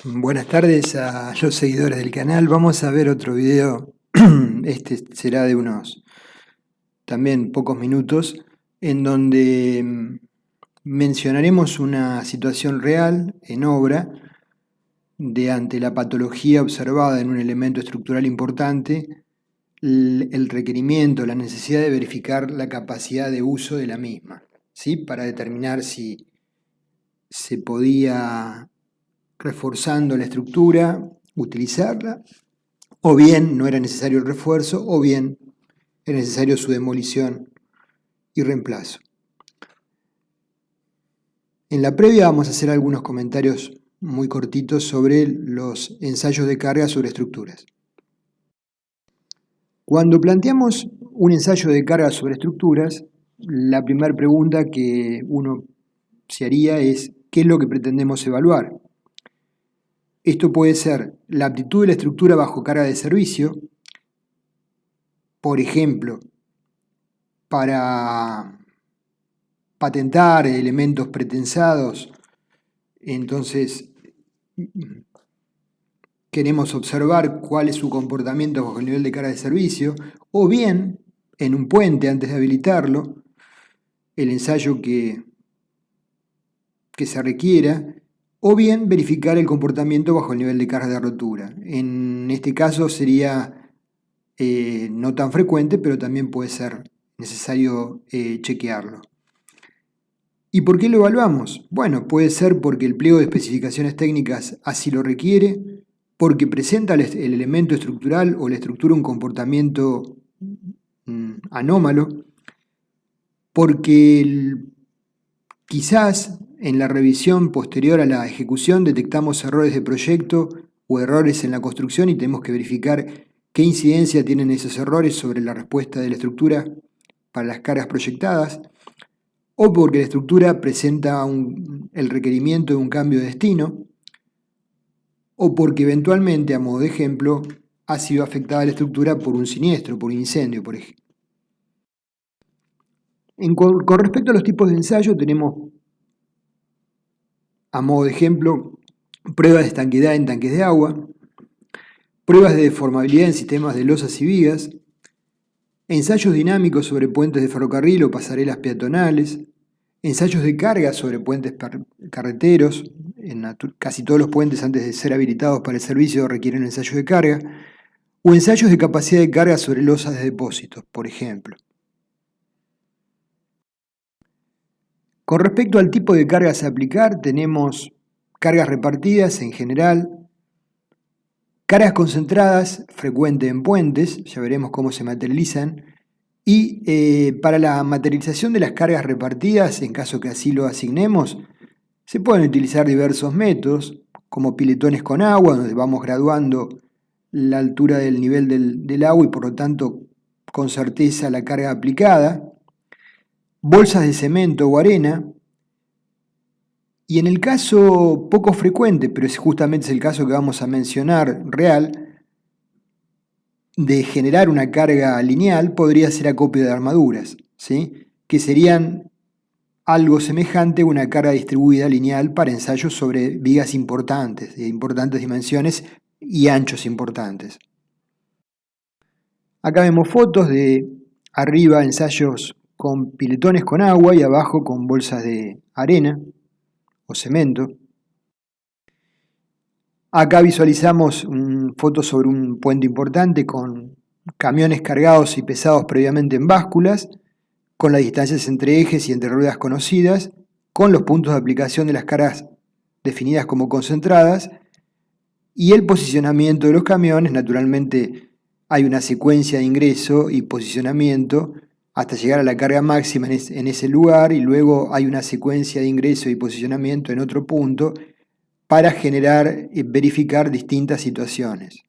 Buenas tardes a los seguidores del canal. Vamos a ver otro video. Este será de unos también pocos minutos, en donde mencionaremos una situación real en obra de ante la patología observada en un elemento estructural importante, el requerimiento, la necesidad de verificar la capacidad de uso de la misma, ¿sí? Para determinar si se podía, reforzando la estructura, utilizarla, o bien no era necesario el refuerzo, o bien era necesario su demolición y reemplazo. En la previa vamos a hacer algunos comentarios muy cortitos sobre los ensayos de carga sobre estructuras. Cuando planteamos un ensayo de carga sobre estructuras, la primera pregunta que uno se haría es ¿qué es lo que pretendemos evaluar? Esto puede ser la aptitud de la estructura bajo carga de servicio, por ejemplo, para patentar elementos pretensados, entonces queremos observar cuál es su comportamiento bajo el nivel de carga de servicio, o bien, en un puente antes de habilitarlo, el ensayo que se requiera, o bien verificar el comportamiento bajo el nivel de carga de rotura. En este caso sería no tan frecuente, pero también puede ser necesario chequearlo. ¿Y por qué lo evaluamos? Bueno, puede ser porque el pliego de especificaciones técnicas así lo requiere, porque presenta el elemento estructural o la estructura un comportamiento anómalo, porque quizás en la revisión posterior a la ejecución detectamos errores de proyecto o errores en la construcción y tenemos que verificar qué incidencia tienen esos errores sobre la respuesta de la estructura para las cargas proyectadas, o porque la estructura presenta el requerimiento de un cambio de destino, o porque eventualmente, a modo de ejemplo, ha sido afectada la estructura por un siniestro, por un incendio, por ejemplo. Con respecto a los tipos de ensayo, tenemos, a modo de ejemplo, pruebas de estanqueidad en tanques de agua, pruebas de deformabilidad en sistemas de losas y vigas, ensayos dinámicos sobre puentes de ferrocarril o pasarelas peatonales, ensayos de carga sobre puentes carreteros. Casi todos los puentes antes de ser habilitados para el servicio requieren ensayos de carga, o ensayos de capacidad de carga sobre losas de depósitos, por ejemplo. Con respecto al tipo de cargas a aplicar, tenemos cargas repartidas en general, cargas concentradas, frecuente en puentes, ya veremos cómo se materializan, y para la materialización de las cargas repartidas, en caso que así lo asignemos, se pueden utilizar diversos métodos, como piletones con agua, donde vamos graduando la altura del nivel del agua y por lo tanto con certeza la carga aplicada, bolsas de cemento o arena, y en el caso poco frecuente, pero justamente es el caso que vamos a mencionar real, de generar una carga lineal, podría ser acopio de armaduras, ¿sí? Que serían algo semejante a una carga distribuida lineal para ensayos sobre vigas importantes, de importantes dimensiones y anchos importantes. Acá vemos fotos de arriba ensayos con piletones con agua y abajo con bolsas de arena o cemento. Acá visualizamos fotos sobre un puente importante con camiones cargados y pesados previamente en básculas, con las distancias entre ejes y entre ruedas conocidas, con los puntos de aplicación de las cargas definidas como concentradas, y el posicionamiento de los camiones. Naturalmente hay una secuencia de ingreso y posicionamiento hasta llegar a la carga máxima en ese lugar, y luego hay una secuencia de ingreso y posicionamiento en otro punto para generar y verificar distintas situaciones.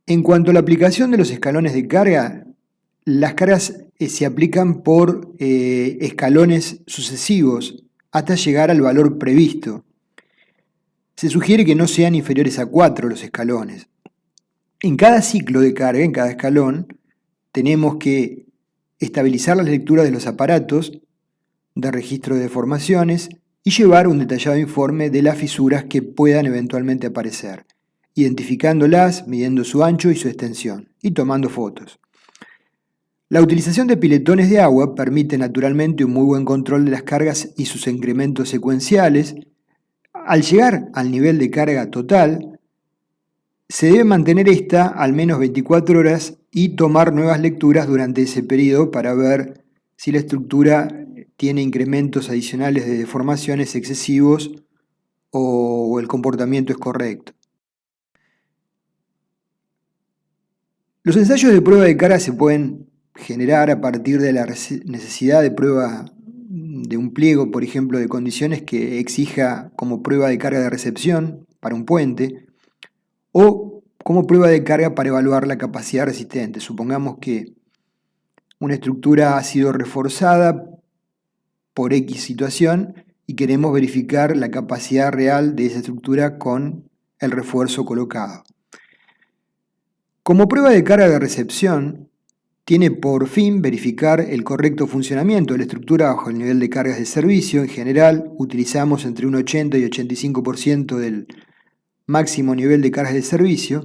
En cuanto a la aplicación de los escalones de carga, las cargas se aplican por escalones sucesivos hasta llegar al valor previsto. Se sugiere que no sean inferiores a 4 los escalones. En cada ciclo de carga, en cada escalón, tenemos que estabilizar las lecturas de los aparatos de registro de deformaciones y llevar un detallado informe de las fisuras que puedan eventualmente aparecer, identificándolas, midiendo su ancho y su extensión, y tomando fotos. La utilización de piletones de agua permite naturalmente un muy buen control de las cargas y sus incrementos secuenciales. Al llegar al nivel de carga total, se debe mantener esta al menos 24 horas y tomar nuevas lecturas durante ese periodo para ver si la estructura tiene incrementos adicionales de deformaciones excesivos o el comportamiento es correcto. Los ensayos de prueba de carga se pueden generar a partir de la necesidad de prueba de un pliego, por ejemplo, de condiciones que exija como prueba de carga de recepción para un puente, o como prueba de carga para evaluar la capacidad resistente. Supongamos que una estructura ha sido reforzada por X situación y queremos verificar la capacidad real de esa estructura con el refuerzo colocado. Como prueba de carga de recepción, tiene por fin verificar el correcto funcionamiento de la estructura bajo el nivel de cargas de servicio. En general, utilizamos entre un 80 y 85% del máximo nivel de cargas de servicio,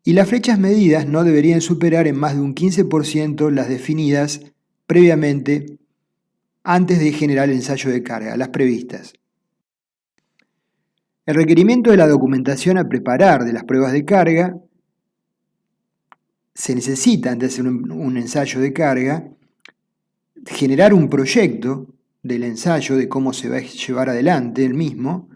y las flechas medidas no deberían superar en más de un 15% las definidas previamente antes de generar el ensayo de carga, las previstas. El requerimiento de la documentación a preparar de las pruebas de carga se necesita, antes de hacer un ensayo de carga, generar un proyecto del ensayo de cómo se va a llevar adelante el mismo,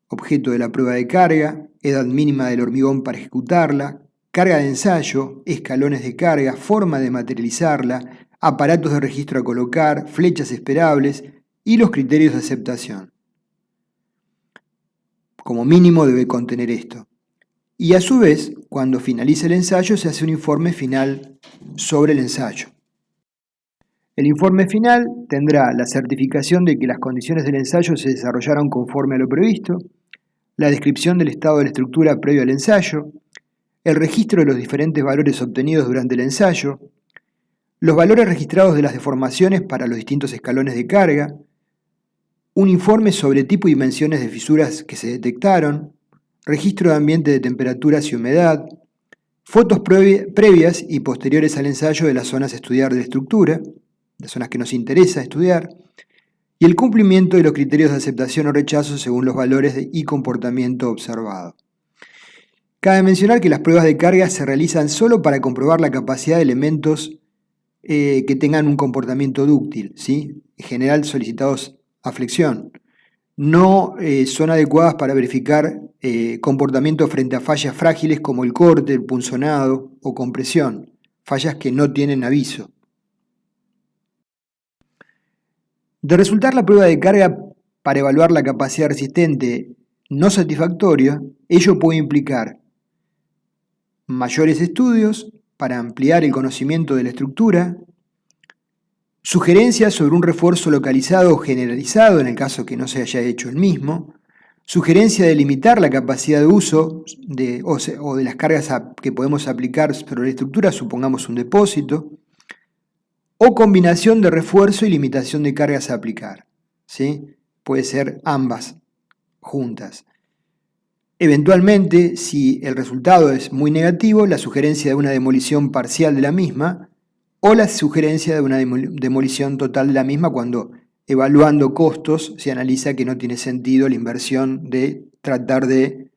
objeto de la prueba de carga, edad mínima del hormigón para ejecutarla, carga de ensayo, escalones de carga, forma de materializarla, aparatos de registro a colocar, flechas esperables y los criterios de aceptación. Como mínimo debe contener esto. Y a su vez, cuando finalice el ensayo, se hace un informe final sobre el ensayo. El informe final tendrá la certificación de que las condiciones del ensayo se desarrollaron conforme a lo previsto, la descripción del estado de la estructura previo al ensayo, el registro de los diferentes valores obtenidos durante el ensayo, los valores registrados de las deformaciones para los distintos escalones de carga, un informe sobre tipo y dimensiones de fisuras que se detectaron, registro de ambiente de temperaturas y humedad, fotos previas y posteriores al ensayo de las zonas a estudiar de la estructura, las zonas que nos interesa estudiar, y el cumplimiento de los criterios de aceptación o rechazo según los valores y comportamiento observado. Cabe mencionar que las pruebas de carga se realizan solo para comprobar la capacidad de elementos que tengan un comportamiento dúctil, ¿sí? En general solicitados a flexión. No son adecuadas para verificar comportamiento frente a fallas frágiles como el corte, el punzonado o compresión, fallas que no tienen aviso. De resultar la prueba de carga para evaluar la capacidad resistente no satisfactoria, ello puede implicar mayores estudios para ampliar el conocimiento de la estructura, sugerencias sobre un refuerzo localizado o generalizado en el caso que no se haya hecho el mismo, sugerencia de limitar la capacidad de uso o de las cargas que podemos aplicar sobre la estructura, supongamos un depósito, o combinación de refuerzo y limitación de cargas a aplicar, ¿sí? Puede ser ambas juntas. Eventualmente, si el resultado es muy negativo, la sugerencia de una demolición parcial de la misma o la sugerencia de una demolición total de la misma cuando, evaluando costos, se analiza que no tiene sentido la inversión de tratar de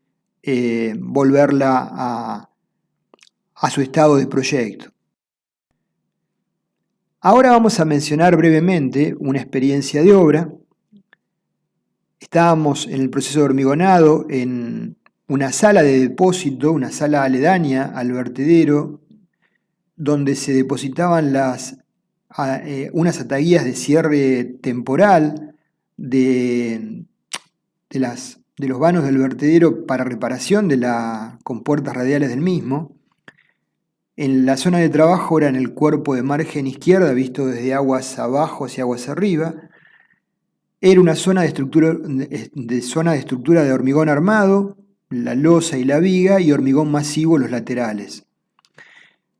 volverla a su estado de proyecto. Ahora vamos a mencionar brevemente una experiencia de obra. Estábamos en el proceso de hormigonado en una sala de depósito, una sala aledaña al vertedero, donde se depositaban unas ataguías de cierre temporal de los vanos del vertedero para reparación de las compuertas radiales del mismo. En la zona de trabajo era en el cuerpo de margen izquierda, visto desde aguas abajo hacia aguas arriba. Era una zona de estructura de hormigón armado, la losa y la viga, y hormigón masivo los laterales.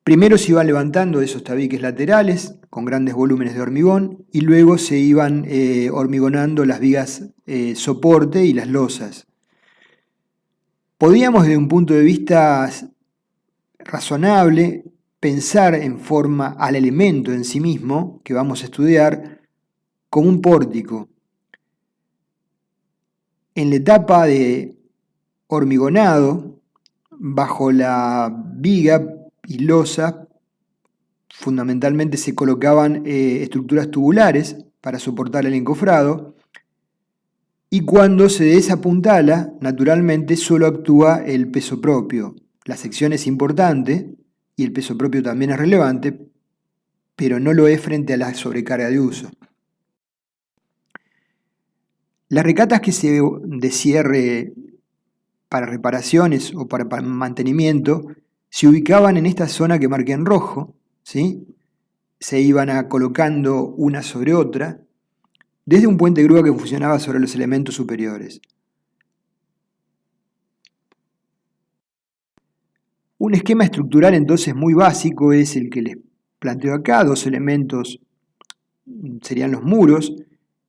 Primero se iban levantando esos tabiques laterales con grandes volúmenes de hormigón y luego se iban hormigonando las vigas soporte y las losas. Podíamos desde un punto de vista razonable pensar en forma al elemento en sí mismo que vamos a estudiar como un pórtico. En la etapa de hormigonado, bajo la viga y losa, fundamentalmente se colocaban estructuras tubulares para soportar el encofrado, y cuando se desapuntala, naturalmente solo actúa el peso propio. La sección es importante y el peso propio también es relevante, pero no lo es frente a la sobrecarga de uso. Las recatas de cierre para reparaciones o para mantenimiento se ubicaban en esta zona que marqué en rojo, ¿sí? Se iban colocando una sobre otra, desde un puente grúa que funcionaba sobre los elementos superiores. Un esquema estructural entonces muy básico es el que les planteo acá. Dos elementos serían los muros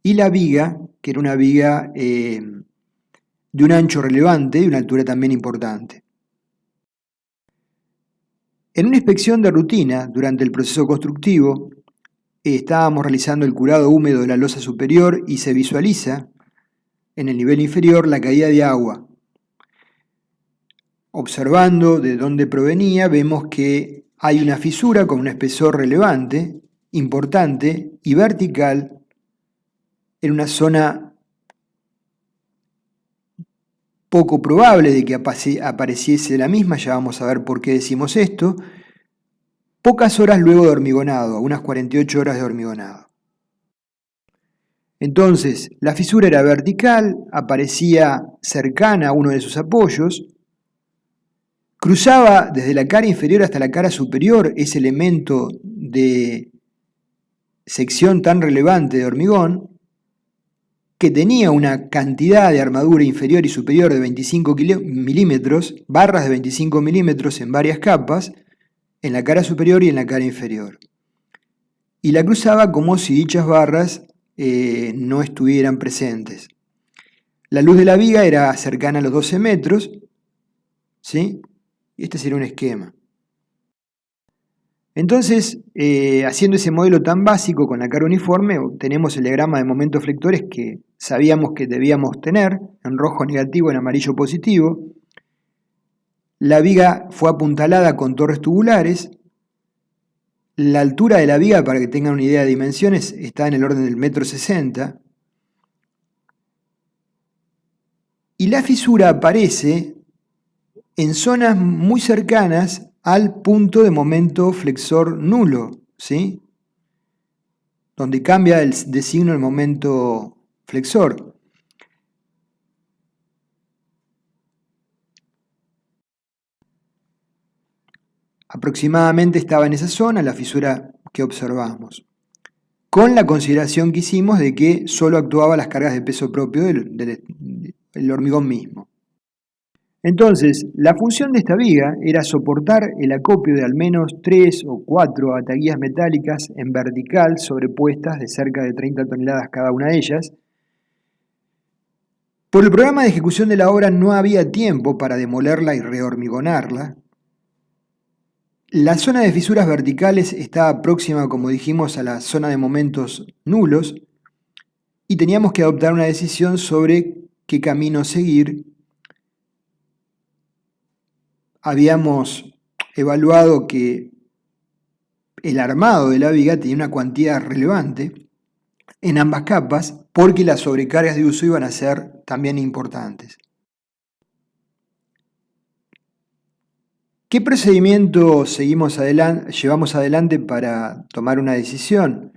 y la viga, que era una viga de un ancho relevante y una altura también importante. En una inspección de rutina durante el proceso constructivo, estábamos realizando el curado húmedo de la losa superior y se visualiza en el nivel inferior la caída de agua. Observando de dónde provenía, vemos que hay una fisura con un espesor relevante, importante y vertical en una zona poco probable de que apareciese la misma, ya vamos a ver por qué decimos esto, pocas horas luego de hormigonado, unas 48 horas de hormigonado. Entonces, la fisura era vertical, aparecía cercana a uno de sus apoyos, cruzaba desde la cara inferior hasta la cara superior ese elemento de sección tan relevante de hormigón, que tenía una cantidad de armadura inferior y superior de 25 milímetros, barras de 25 milímetros en varias capas, en la cara superior y en la cara inferior. Y la cruzaba como si dichas barras no estuvieran presentes. La luz de la viga era cercana a los 12 metros, ¿sí? Y este sería un esquema. Entonces, haciendo ese modelo tan básico con la cara uniforme, obtenemos el diagrama de momentos flectores que sabíamos que debíamos tener, en rojo negativo, en amarillo positivo. La viga fue apuntalada con torres tubulares. La altura de la viga, para que tengan una idea de dimensiones, está en el orden del 1,60 m. Y la fisura aparece en zonas muy cercanas al punto de momento flexor nulo, ¿sí? Donde cambia de signo el momento flexor. Aproximadamente estaba en esa zona la fisura que observamos, con la consideración que hicimos de que solo actuaba las cargas de peso propio del hormigón mismo. Entonces, la función de esta viga era soportar el acopio de al menos 3 o 4 ataguillas metálicas en vertical sobrepuestas de cerca de 30 toneladas cada una de ellas. Por el programa de ejecución de la obra no había tiempo para demolerla y rehormigonarla. La zona de fisuras verticales estaba próxima, como dijimos, a la zona de momentos nulos y teníamos que adoptar una decisión sobre qué camino seguir. Habíamos evaluado que el armado de la viga tenía una cuantía relevante en ambas capas porque las sobrecargas de uso iban a ser también importantes. ¿Qué procedimiento llevamos adelante para tomar una decisión?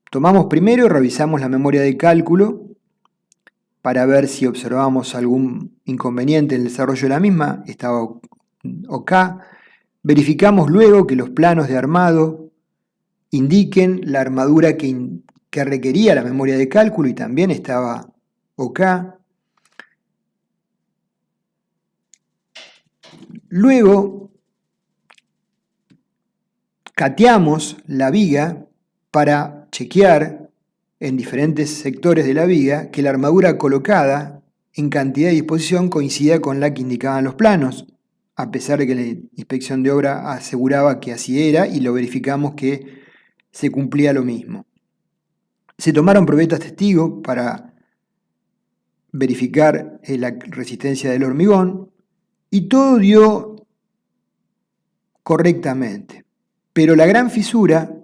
Tomamos primero y revisamos la memoria de cálculo para ver si observamos algún inconveniente en el desarrollo de la misma, estaba OK. Verificamos luego que los planos de armado indiquen la armadura que requería la memoria de cálculo y también estaba OK. Luego cateamos la viga para chequear en diferentes sectores de la viga que la armadura colocada en cantidad y disposición coincida con la que indicaban los planos, a pesar de que la inspección de obra aseguraba que así era y lo verificamos que se cumplía lo mismo. Se tomaron probetas testigos para verificar la resistencia del hormigón y todo dio correctamente. Pero la gran fisura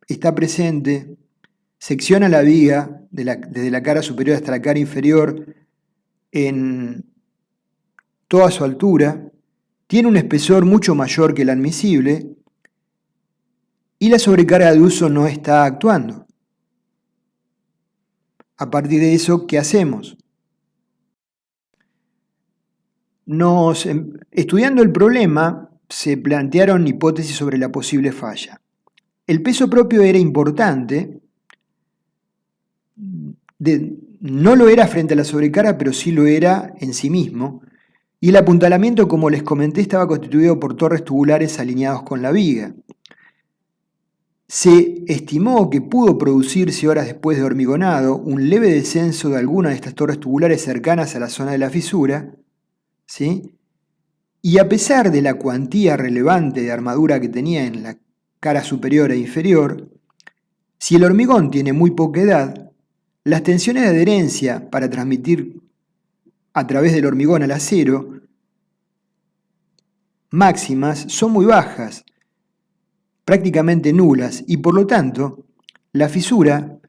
está presente, secciona la viga desde la cara superior hasta la cara inferior en toda su altura, tiene un espesor mucho mayor que el admisible y la sobrecarga de uso no está actuando. A partir de eso, ¿qué hacemos? Estudiando el problema, se plantearon hipótesis sobre la posible falla. El peso propio era importante, no lo era frente a la sobrecarga, pero sí lo era en sí mismo, y el apuntalamiento, como les comenté, estaba constituido por torres tubulares alineados con la viga. Se estimó que pudo producirse horas después de hormigonado un leve descenso de alguna de estas torres tubulares cercanas a la zona de la fisura, ¿sí? Y a pesar de la cuantía relevante de armadura que tenía en la cara superior e inferior, si el hormigón tiene muy poca edad, las tensiones de adherencia para transmitir a través del hormigón al acero máximas son muy bajas, prácticamente nulas, y por lo tanto la fisura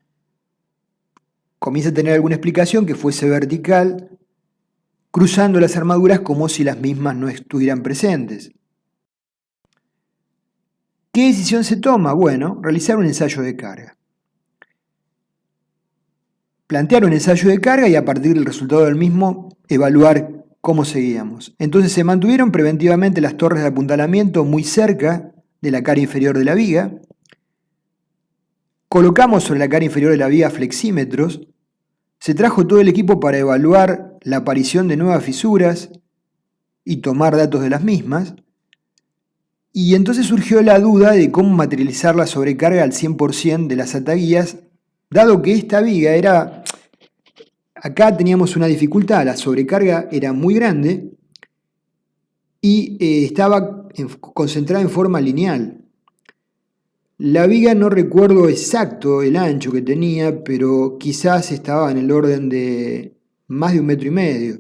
comienza a tener alguna explicación que fuese vertical, cruzando las armaduras como si las mismas no estuvieran presentes. ¿Qué decisión se toma? Bueno, realizar un ensayo de carga. Plantear un ensayo de carga y a partir del resultado del mismo evaluar cómo seguíamos. Entonces se mantuvieron preventivamente las torres de apuntalamiento muy cerca de la cara inferior de la viga. Colocamos sobre la cara inferior de la viga flexímetros. Se trajo todo el equipo para evaluar la aparición de nuevas fisuras y tomar datos de las mismas. Y entonces surgió la duda de cómo materializar la sobrecarga al 100% de las ataguías, dado que esta viga era... Acá teníamos una dificultad, la sobrecarga era muy grande y estaba concentrada en forma lineal. La viga no recuerdo exacto el ancho que tenía, pero quizás estaba en el orden de más de 1,5 metros.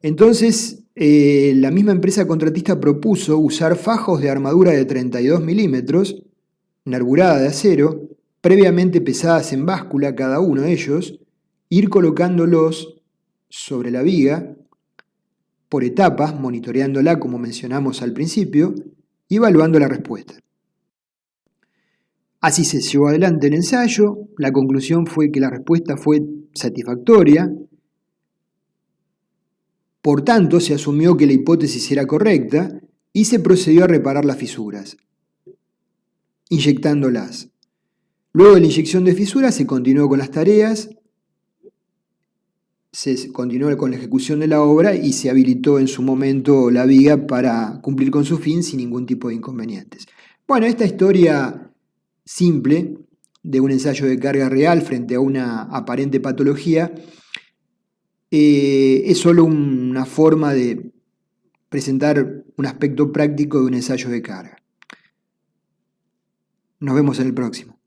Entonces, la misma empresa contratista propuso usar fajos de armadura de 32 milímetros, nervurada de acero, previamente pesadas en báscula cada uno de ellos, ir colocándolos sobre la viga por etapas, monitoreándola como mencionamos al principio, y evaluando la respuesta. Así se llevó adelante el ensayo, la conclusión fue que la respuesta fue satisfactoria, por tanto se asumió que la hipótesis era correcta y se procedió a reparar las fisuras, inyectándolas. Luego de la inyección de fisuras se continuó con las tareas, se continuó con la ejecución de la obra y se habilitó en su momento la viga para cumplir con su fin sin ningún tipo de inconvenientes. Bueno, esta historia simple de un ensayo de carga real frente a una aparente patología es solo una forma de presentar un aspecto práctico de un ensayo de carga. Nos vemos en el próximo.